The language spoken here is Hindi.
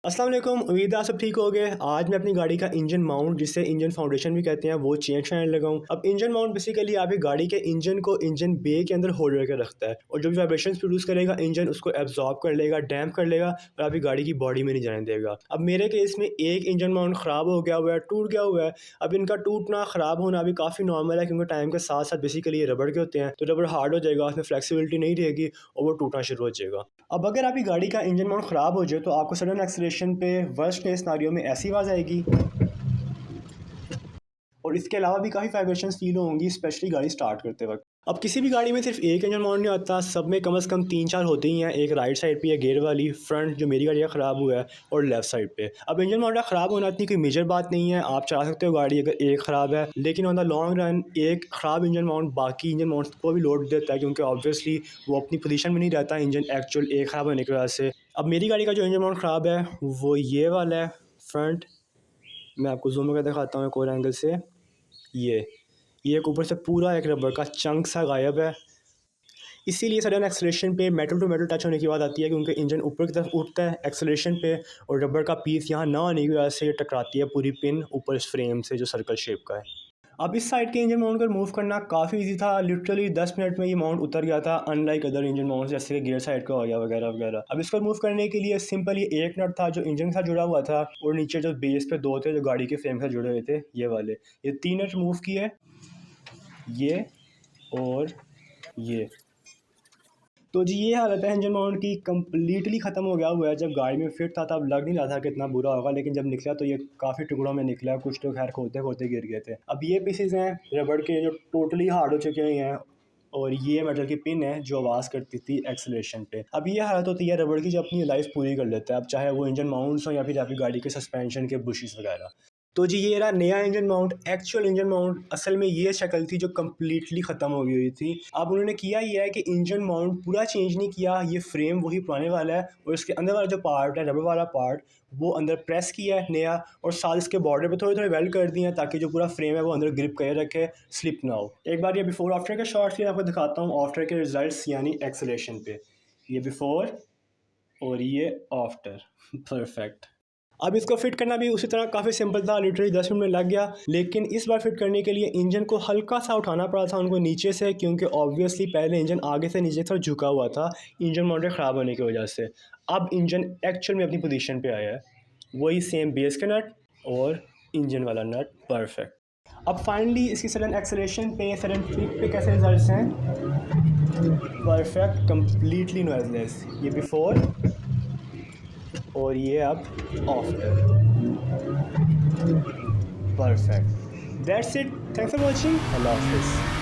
अस्सलाम वालेकुम। उम्मीद है आप सब ठीक हो गए। आज मैं अपनी गाड़ी का इंजन माउंट, जिसे इंजन फाउंडेशन भी कहते हैं, वो चेंज करने लगा हूँ। अब इंजन माउंट बेसिकली आपकी गाड़ी के इंजन को इंजन बे के अंदर होल्ड करके रखता है, और जो भी वाइब्रेशंस प्रोड्यूस करेगा इंजन उसको एब्जॉर्ब कर लेगा, डैम्प कर लेगा और आपकी गाड़ी की बॉडी में नहीं जाने देगा। अब मेरे केस में एक इंजन माउंट ख़राब हो गया हुआ है, टूट गया हुआ है। अब इनका टूटना ख़राब होना भी काफ़ी नॉर्मल है, क्योंकि टाइम के साथ साथ बेसिकली ये रबड़ के होते हैं, तो रबड़ हार्ड हो जाएगा, उसमें फ्लेक्सिबिलिटी नहीं रहेगी और वो टूटना शुरू हो जाएगा। अब अगर आपकी गाड़ी का इंजन माउंट ख़राब हो जाए तो आपको सडन एक्सीलरेशन पे वर्स्ट केस सिनेरियो में ऐसी आवाज़ आएगी, और इसके अलावा भी काफ़ी वाइब्रेशंस फील होंगी, स्पेशली गाड़ी स्टार्ट करते वक्त। अब किसी भी गाड़ी में सिर्फ एक इंजन माउंट नहीं होता, सब में कम से कम 3-4 होते ही हैं। एक राइट साइड पे है गियर वाली, फ्रंट जो मेरी गाड़ी का ख़राब हुआ है, और लेफ्ट साइड पे। अब इंजन माउंट का ख़राब होना इतनी कोई मेजर बात नहीं है, आप चला सकते हो गाड़ी अगर एक ख़राब है, लेकिन ऑन द लॉन्ग रन एक ख़राब इंजन माउंट बाकी इंजन माउंट को भी लोड देता है, क्योंकि ऑब्वियसली वो अपनी पोजीशन में नहीं रहता इंजन एक्चुअल एक ख़राब होने की वजह से। अब मेरी गाड़ी का जो इंजन माउंट ख़राब है वो ये वाला है फ्रंट। मैं आपको जूम करके दिखाता हूँ एक और एंगल से। ये एक ऊपर से पूरा एक रबर का चंक सा गायब है। इसीलिए सडन एक्सेलरेशन पे मेटल टू मेटल टच होने की बात आती है, क्योंकि इंजन ऊपर की तरफ उठता है एक्सेलरेशन पे, और रबर का पीस यहाँ ना होने की वजह से ये टकराती है पूरी पिन ऊपर इस फ्रेम से जो सर्कल शेप का है। अब इस साइड के इंजन माउंट को मूव करना काफ़ी इजी था, लिटरली 10 मिनट में ये माउंट उतर गया था, अनलाइक अदर इंजन माउंट जैसे कि गियर साइड का हो गया वगैरह वगैरह। अब इसको मूव करने के लिए सिंपल ये एक नट था जो इंजन के साथ जुड़ा हुआ था, और नीचे जो बेस पे दो थे जो गाड़ी के फ्रेम के साथ जुड़े हुए थे, ये वाले। ये 3 नट मूव किए, ये और ये। तो जी ये हालत है इंजन माउंट की, कम्प्लीटली ख़त्म हो गया हुआ है। जब गाड़ी में फिट था तब लग नहीं रहा था कि इतना बुरा होगा, लेकिन जब निकला तो ये काफ़ी टुकड़ों में निकला, कुछ तो खैर खोलते खोलते गिर गए थे। अब ये पीसेज हैं रबड़ के जो टोटली हार्ड हो चुके हैं, और ये मेटल की पिन है जो आवाज़ करती थी एक्सेलरेशन पे। अब ये हालत होती है रबड़ की जो अपनी लाइफ पूरी कर लेता है, अब चाहे वो इंजन माउंट्स हो या फिर आपकी गाड़ी के सस्पेंशन के बुशेस वगैरह। तो जी ये रहा नया engine mount, actual engine mount. असल में ये शक्ल थी जो कम्प्लीटली ख़त्म हो गई हुई थी। अब उन्होंने किया ये है कि इंजन माउंट पूरा चेंज नहीं किया, ये फ्रेम वही पुराने वाला है, और इसके अंदर वाला जो पार्ट है रबर वाला पार्ट वो अंदर प्रेस किया है नया, और साथ इसके बॉर्डर पे थोड़े थोड़े वेल्ड कर दिए हैं ताकि जो पूरा फ्रेम है वो अंदर ग्रिप करे रखे, स्लिप ना हो। एक बार ये बिफोर आफ्टर के शॉट्स भी आपको दिखाता हूँ, आफ्टर के रिजल्ट्स यानी एक्सेलरेशन पे। ये बिफोर और ये आफ्टर। परफेक्ट। अब इसको फिट करना भी उसी तरह काफ़ी सिंपल था, लिटरली 10 मिनट में लग गया। लेकिन इस बार फिट करने के लिए इंजन को हल्का सा उठाना पड़ा था उनको नीचे से, क्योंकि ऑब्वियसली पहले इंजन आगे से नीचे तक झुका हुआ था इंजन मॉडल ख़राब होने की वजह से। अब इंजन एक्चुअल में अपनी पोजीशन पे आया है, वही सेम बेस का नट और इंजन वाला नट, परफेक्ट। अब फाइनली इसकी सडन एक्सेलरेशन पे, सडन ट्रिप पे कैसे रिजल्ट्स हैं? Perfect, completely noiseless. ये बिफोर और ये अब after. Perfect. That's it. Thanks for watching. अल्लाह हाफिज़।